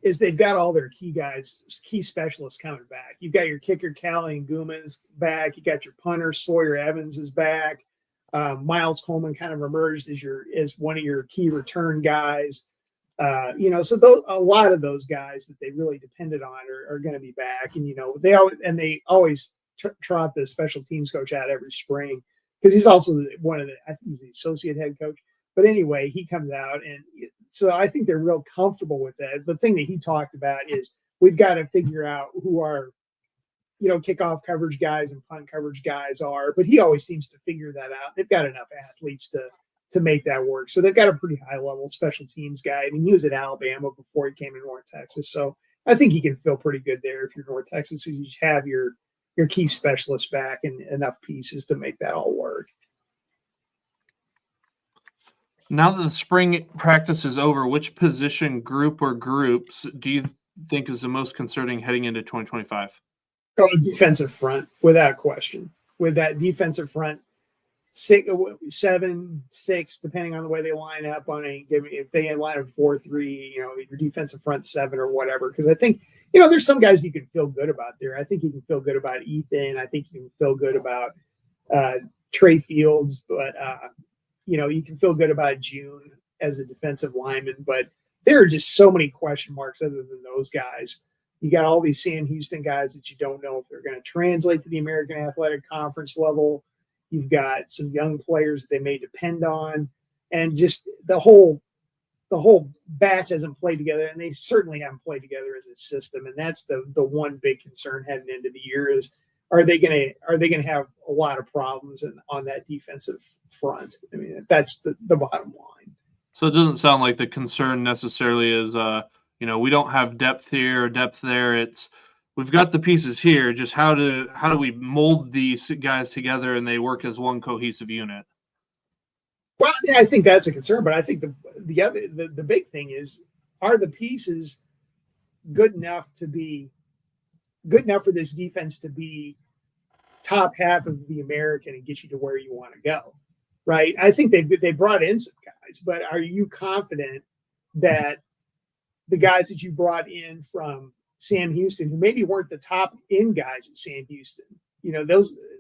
is they've got all their key specialists coming back. You've got your kicker, Callie Nguma's back. You got your punter, Sawyer Evans is back. Miles Coleman kind of emerged as one of your key return guys. So a lot of those guys that they really depended on are going to be back. And, they always trot the special teams coach out every spring because he's also I think he's the associate head coach. But anyway, he comes out, and so I think they're real comfortable with that. The thing that he talked about is we've got to figure out who our, kickoff coverage guys and punt coverage guys are. But he always seems to figure that out. They've got enough athletes to make that work. So they've got a pretty high-level special teams guy. He was at Alabama before he came to North Texas. So I think he can feel pretty good there if you're North Texas. You have your key specialists back and enough pieces to make that all work. Now that the spring practice is over, which position group or groups do you think is the most concerning heading into 2025? Oh, defensive front, without question. with that defensive front 7, 6, depending on the way they line up on a given. If they line up 4-3, your defensive front 7 or whatever. Because I think there's some guys you can feel good about there. I think you can feel good about Ethan. I think you can feel good about Trey Fields, but you can feel good about June as a defensive lineman. But there are just so many question marks other than those guys. You got all these Sam Houston guys that you don't know if they're going to translate to the American Athletic Conference level. You've got some young players that they may depend on, and just the whole batch hasn't played together, and they certainly haven't played together as a system. And that's the one big concern heading into the year is are they going to have a lot of problems on that defensive front? I mean, that's the bottom line. So it doesn't sound like the concern necessarily is we don't have depth here or depth there. It's we've got the pieces here. Just how do we mold these guys together and they work as one cohesive unit? Well, yeah, I think that's a concern, but I think the big thing is, are the pieces good enough for this defense to be top half of the American and get you to where you want to go, right? I think they brought in some guys, but are you confident that the guys that you brought in from Sam Houston, who maybe weren't the top end guys at Sam Houston,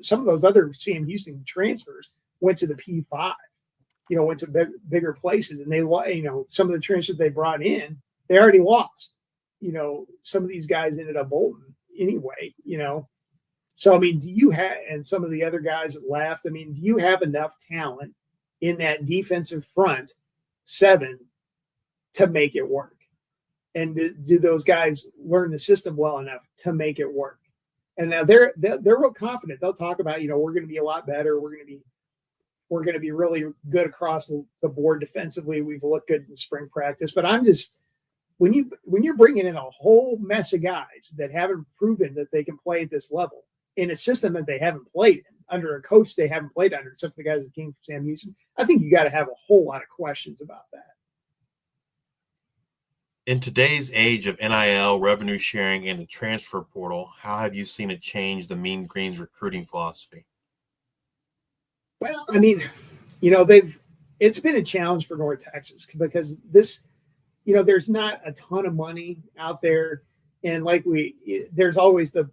some of those other Sam Houston transfers went to the P5, went to bigger places, and they, some of the transfers they brought in, they already lost. Some of these guys ended up bolting anyway. So I mean, do you have, and some of the other guys that left? I mean, do you have enough talent in that defensive front 7 to make it work? And do those guys learn the system well enough to make it work? And now they're real confident. They'll talk about, we're going to be a lot better. We're going to be really good across the board defensively. We've looked good in spring practice. But I'm just, when you're bringing in a whole mess of guys that haven't proven that they can play at this level in a system that they haven't played in, under a coach they haven't played under, except for the guys that came from Sam Houston, I think you got to have a whole lot of questions about that. In today's age of NIL, revenue sharing, and the transfer portal, how have you seen it change the Mean Green's recruiting philosophy? Well, I mean, it's been a challenge for North Texas because this, there's not a ton of money out there. And there's always the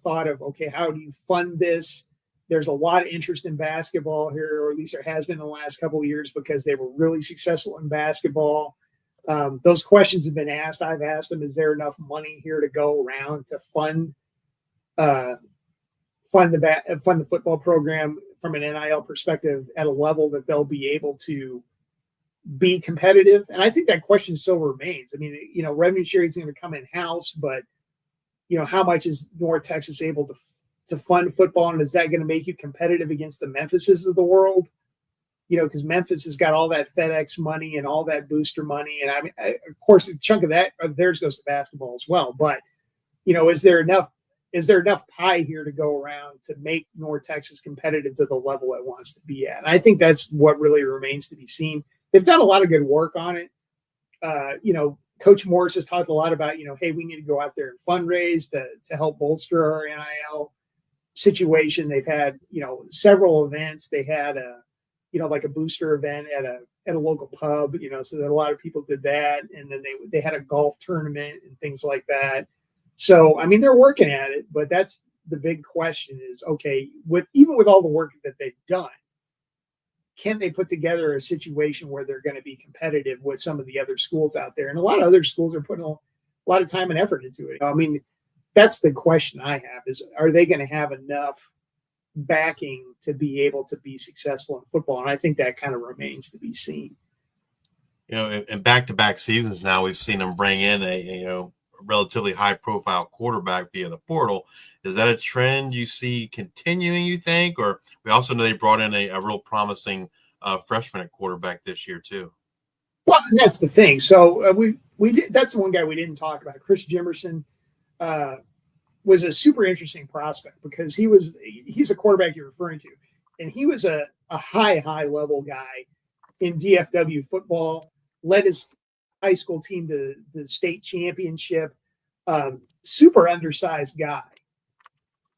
thought of, okay, how do you fund this? There's a lot of interest in basketball here, or at least there has been in the last couple of years because they were really successful in basketball. Those questions have been asked. I've asked them, is there enough money here to go around to fund the football program from an NIL perspective at a level that they'll be able to be competitive? And I think that question still remains. I mean, revenue sharing is going to come in-house, but, how much is North Texas able to fund football? And is that going to make you competitive against the Memphises of the world? Because Memphis has got all that FedEx money and all that booster money. And I mean, of course, a chunk of that of theirs goes to basketball as well. But, is there enough pie here to go around to make North Texas competitive to the level it wants to be at? And I think that's what really remains to be seen. They've done a lot of good work on it. Coach Morris has talked a lot about, hey, we need to go out there and fundraise to help bolster our NIL situation. They've had, several events. They had a booster event at a local pub, so that a lot of people did that. And then they had a golf tournament and things like that. So, I mean, they're working at it, but that's the big question is, okay, even with all the work that they've done, can they put together a situation where they're going to be competitive with some of the other schools out there? And a lot of other schools are putting a lot of time and effort into it. I mean, that's the question I have is, are they going to have enough backing to be able to be successful in football? And I think that kind of remains to be seen. In back-to-back seasons now, we've seen them bring in a relatively high-profile quarterback via the portal. Is that a trend you see continuing, you think? Or we also know they brought in a real promising freshman at quarterback this year too. Well, and that's the thing. So we did. That's the one guy we didn't talk about. Chris Jimerson was a super interesting prospect because he's a quarterback you're referring to, and he was a high level guy in DFW football. Led his high school team to the state championship. Super undersized guy.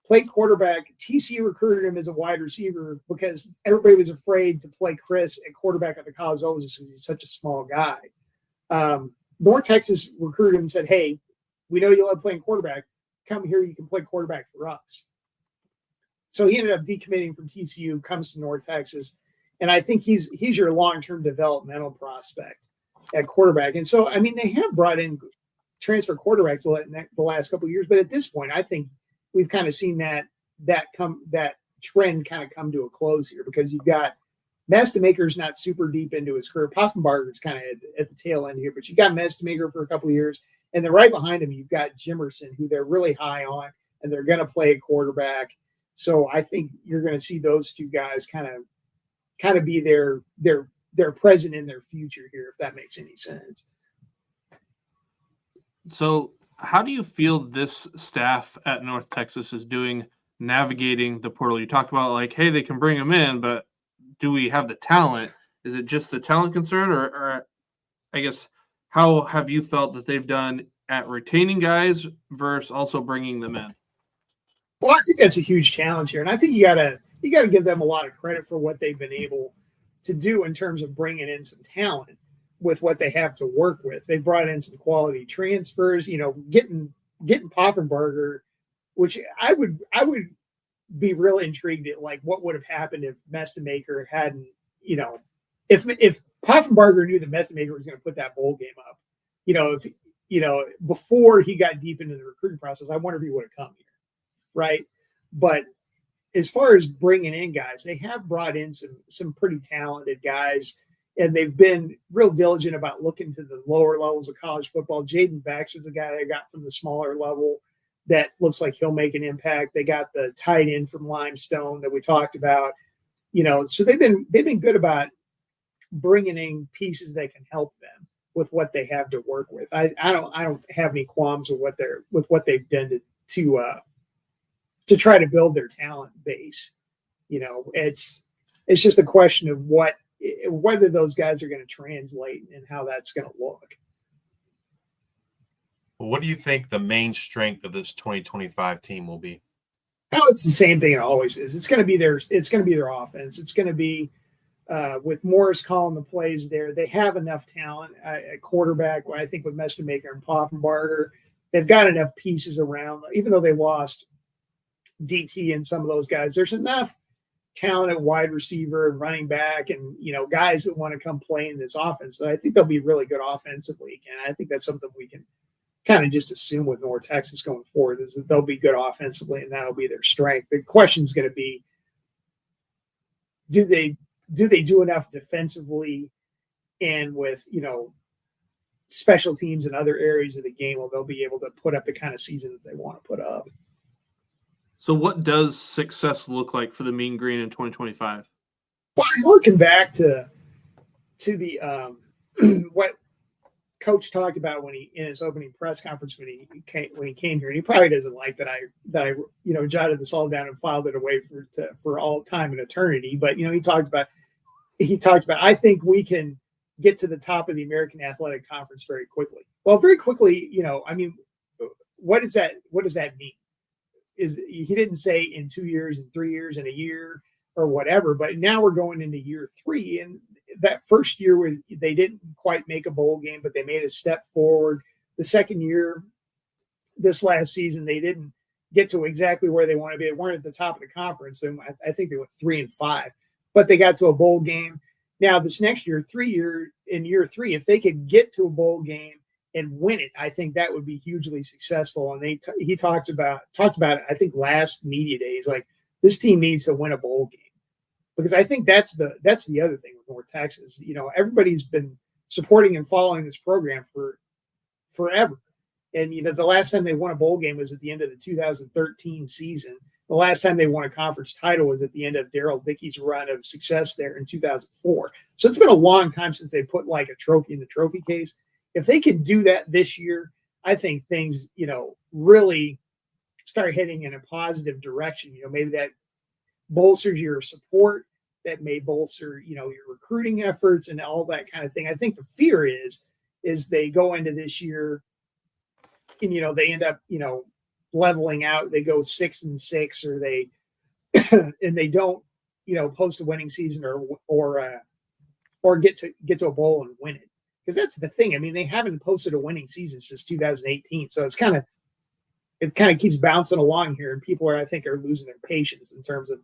played quarterback. TCU recruited him as a wide receiver because everybody was afraid to play Chris at quarterback at the college levels because he's such a small guy. North Texas recruited him and said, hey, we know you love playing quarterback. Come here, you can play quarterback for us. So he ended up decommitting from TCU, comes to North Texas, and I think he's your long-term developmental prospect at quarterback. And so, I mean, they have brought in transfer quarterbacks the last couple of years, but at this point, I think we've kind of seen that trend kind of come to a close here because you've got Mestemaker's not super deep into his career. Poffenbarger's kind of at the tail end here, but you got Mestemaker for a couple of years, and then right behind him you've got Jimerson, who they're really high on, and they're going to play a quarterback. So I think you're going to see those two guys kind of be their present in their future here, if that makes any sense. So how do you feel this staff at North Texas is doing navigating the portal? You talked about like, hey, they can bring them in, but do we have the talent? Is it just the talent concern, or I guess how have you felt that they've done at retaining guys versus also bringing them in? Well, I think that's a huge challenge here, and I think you gotta give them a lot of credit for what they've been able to do in terms of bringing in some talent with what they have to work with. They brought in some quality transfers, getting Poffenbarger, which I would be real intrigued at like what would have happened if Mestemaker hadn't, if Poffenbarger knew that Mestemaker was going to put that bowl game up, before he got deep into the recruiting process, I wonder if he would have come here. Right. But as far as bringing in guys, they have brought in some pretty talented guys, and they've been real diligent about looking to the lower levels of college football. Jaden Bex is a guy they got from the smaller level that looks like he'll make an impact. They got the tight end from Limestone that we talked about, so they've been good about bringing in pieces that can help them with what they have to work with. I don't have any qualms with what they've done to try to build their talent base. It's just a question of whether those guys are going to translate and how that's going to look. What do you think the main strength of this 2025 team will be? Oh, it's the same thing it always is. It's going to be their offense. It's going to be with Morris calling the plays there. They have enough talent at quarterback. I think with Mestemaker and Poffenbarger, they've got enough pieces around. Even though they lost DT and some of those guys, there's enough talent at wide receiver and running back and guys that want to come play in this offense that I think they'll be really good offensively. And I think that's something we can kind of just assume with North Texas going forward, is that they'll be good offensively and that'll be their strength. The question is going to be, do they do enough defensively and with special teams and other areas of the game where they'll be able to put up the kind of season that they want to put up. So what does success look like for the Mean Green in 2025? Well, looking back to the what Coach talked about when he in his opening press conference when he came here, and he probably doesn't like that I jotted this all down and filed it away for all time and eternity. But he talked about I think we can get to the top of the American Athletic Conference very quickly. Well, very quickly, what does that mean? He didn't say in 2 years and 3 years and a year or whatever, but now we're going into year 3. And that first year where they didn't quite make a bowl game, but they made a step forward. The second year, this last season, they didn't get to exactly where they want to be. They weren't at the top of the conference. And I think they went 3-5, but they got to a bowl game. Now this next year, in year 3, if they could get to a bowl game and win it, I think that would be hugely successful. And he talked about it, I think last media day. He's like, this team needs to win a bowl game, because I think that's the other thing with North Texas. Everybody's been supporting and following this program for forever. And the last time they won a bowl game was at the end of the 2013 season. The last time they won a conference title was at the end of Darrell Dickey's run of success there in 2004. So it's been a long time since they put like a trophy in the trophy case. If they can do that this year, I think things, really start heading in a positive direction. Maybe that bolsters your support, that may bolster, your recruiting efforts and all that kind of thing. I think the fear is they go into this year and, they end up, leveling out. They go 6-6, or they and they don't, post a winning season or get to a bowl and win it. Because that's the thing. I mean, they haven't posted a winning season since 2018, so it kind of keeps bouncing along here, and people I think are losing their patience in terms of,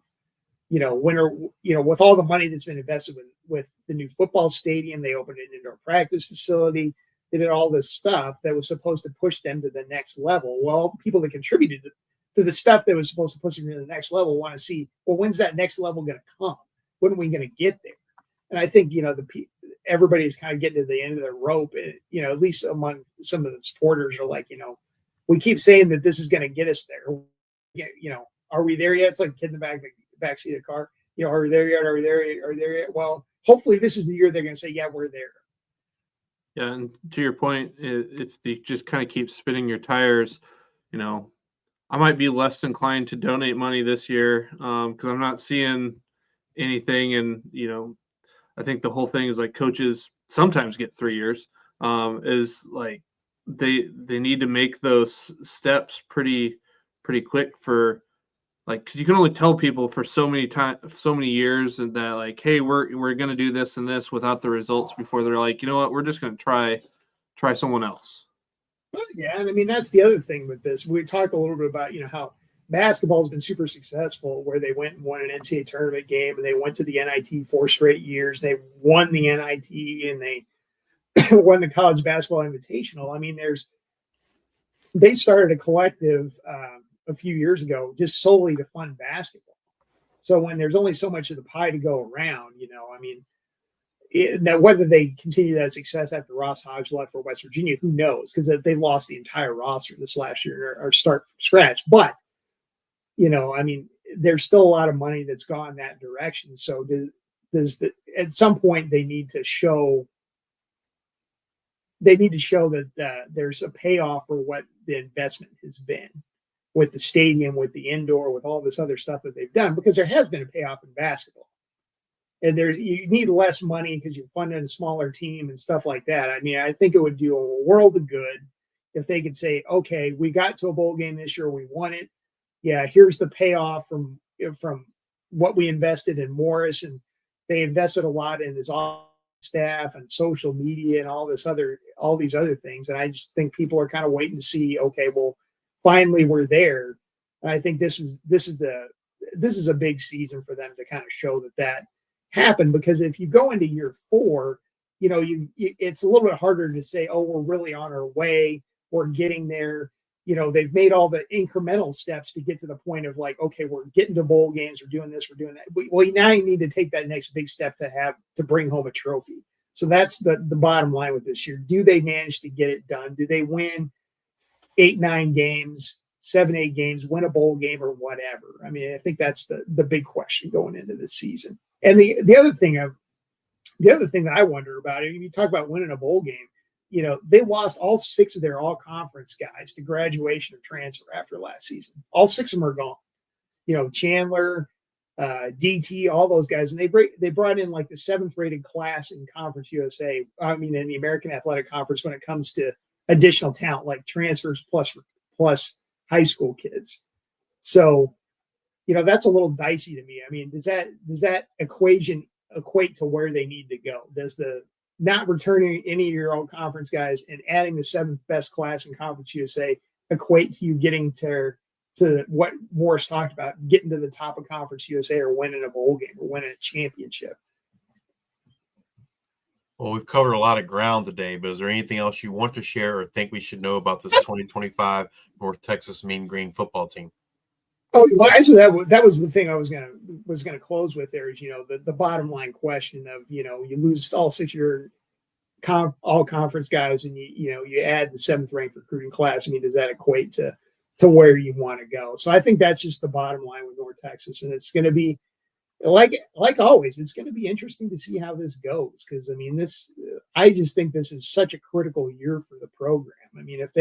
with all the money that's been invested with the new football stadium. They opened an indoor practice facility. They did all this stuff that was supposed to push them to the next level. Well, people that contributed to the stuff that was supposed to push them to the next level want to see, well, when's that next level going to come? When are we going to get there? And I think, everybody's kind of getting to the end of the rope, at least among some of the supporters are like, we keep saying that this is going to get us there. Are we there yet? It's like a kid in the backseat of the car. Are we there yet? Are we there yet? Are we there yet? Well, hopefully this is the year they're going to say, yeah, we're there. Yeah, and to your point, if they just kind of keep spinning your tires, I might be less inclined to donate money this year because I'm not seeing anything. And, I think the whole thing is like coaches sometimes get 3 years is like they need to make those steps pretty quick for like, because you can only tell people for so many years and that like, hey, we're going to do this and this without the results before they're like, you know what, we're just going to try someone else. Well, yeah. And I mean, that's the other thing with this. We talked a little bit about, how basketball has been super successful, where they went and won an NCAA tournament game, and they went to the NIT 4 straight years. They won the NIT, and they won the College Basketball Invitational. I mean, they started a collective a few years ago just solely to fund basketball. So when there's only so much of the pie to go around, now whether they continue that success after Ross Hodge left for West Virginia, who knows? Because they lost the entire roster this last year or start from scratch. But there's still a lot of money that's gone that direction. So at some point they need to show that there's a payoff for what the investment has been with the stadium, with the indoor, with all this other stuff that they've done, because there has been a payoff in basketball. And you need less money because you're funding a smaller team and stuff like that. I mean, I think it would do a world of good if they could say, okay, we got to a bowl game this year, we won it. Yeah, here's the payoff from what we invested in Morris, and they invested a lot in his staff and social media and all these other things. And I just think people are kind of waiting to see, okay, well, finally we're there. And I think this is a big season for them to kind of show that happened, because if you go into year 4, it's a little bit harder to say, oh, we're really on our way, we're getting there. They've made all the incremental steps to get to the point of like, okay, we're getting to bowl games, we're doing this, we're doing that. Well, now you need to take that next big step to bring home a trophy. So that's the bottom line with this year. Do they manage to get it done? Do they win 8-9 games, 7-8 games, win a bowl game or whatever? I mean, I think that's the big question going into this season. And the other thing that I wonder about, if you talk about winning a bowl game, they lost all 6 of their all-conference guys to graduation or transfer after last season. All 6 of them are gone. Chandler, DT, all those guys, and they brought in like the 7th rated class in Conference USA. I mean, in the American Athletic Conference when it comes to additional talent, like transfers plus high school kids. So, that's a little dicey to me. I mean, does that equation equate to where they need to go? Does the not returning any of your old conference guys and adding the 7th best class in Conference USA equate to you getting to what Morris talked about, getting to the top of Conference USA or winning a bowl game or winning a championship? Well, we've covered a lot of ground today, but is there anything else you want to share or think we should know about this 2025 North Texas Mean Green football team? Oh, well, actually, that was the thing I was gonna close with. There is, the bottom line question of, you lose all 6 of your all conference guys, and you add the 7th ranked recruiting class. I mean, does that equate to where you want to go? So I think that's just the bottom line with North Texas, and it's going to be like always. It's going to be interesting to see how this goes, because I mean, I just think this is such a critical year for the program. I mean, if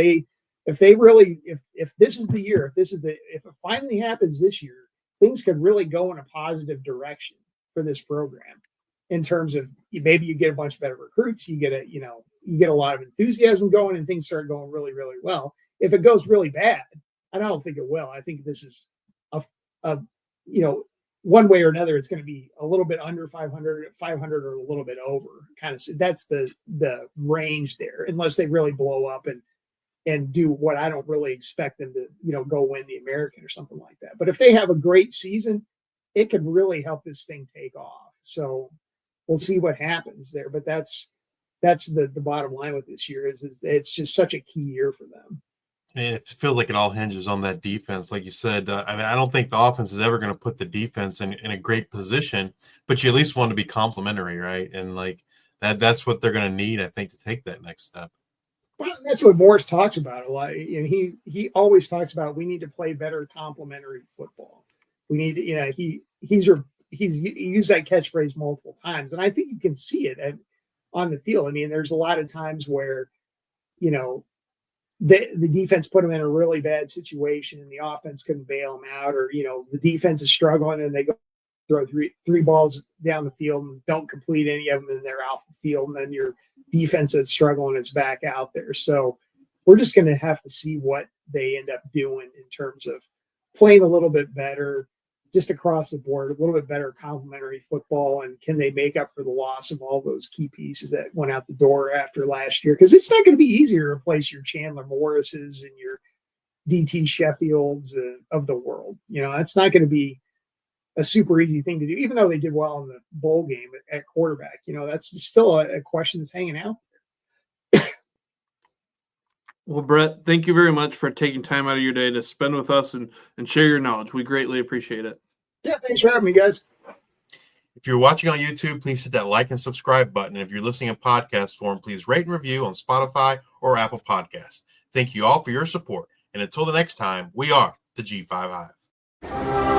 this is the year, if it finally happens this year, things could really go in a positive direction for this program in terms of maybe you get a bunch of better recruits, you get a lot of enthusiasm going, and things start going really, really well. If it goes really bad, I don't think it will. I think this is a one way or another, it's going to be a little bit under 500, or a little bit over. Kind of, that's the range there, unless they really blow up and do what I don't really expect them to, go win the American or something like that. But if they have a great season, it could really help this thing take off. So we'll see what happens there. But that's the bottom line with this year is it's just such a key year for them. It feels like it all hinges on that defense. Like you said, I don't think the offense is ever going to put the defense in a great position, but you at least want to be complimentary, right? And like that's what they're going to need, I think, to take that next step. Well, that's what Morris talks about a lot. And he always talks about we need to play better complementary football. We need to, he's used that catchphrase multiple times, and I think you can see it on the field. I mean, there's a lot of times where, the defense put them in a really bad situation and the offense couldn't bail them out, or, the defense is struggling and they go throw three balls down the field and don't complete any of them and they're off the field. And then your defense is struggling, it's back out there. So we're just going to have to see what they end up doing in terms of playing a little bit better, just across the board, a little bit better complementary football. And can they make up for the loss of all those key pieces that went out the door after last year? Because it's not going to be easy to replace your Chandler Morrises and your DT Sheffields of the world. That's not going to be a super easy thing to do, even though they did well in the bowl game at quarterback. That's still a question that's hanging out there. Well, Brett, thank you very much for taking time out of your day to spend with us and share your knowledge. We greatly appreciate it. Yeah, thanks for having me, guys. If you're watching on YouTube, please hit that like and subscribe button. And if you're listening in podcast form, please rate and review on Spotify or Apple Podcasts. Thank you all for your support. And until the next time, we are the G5 Hive.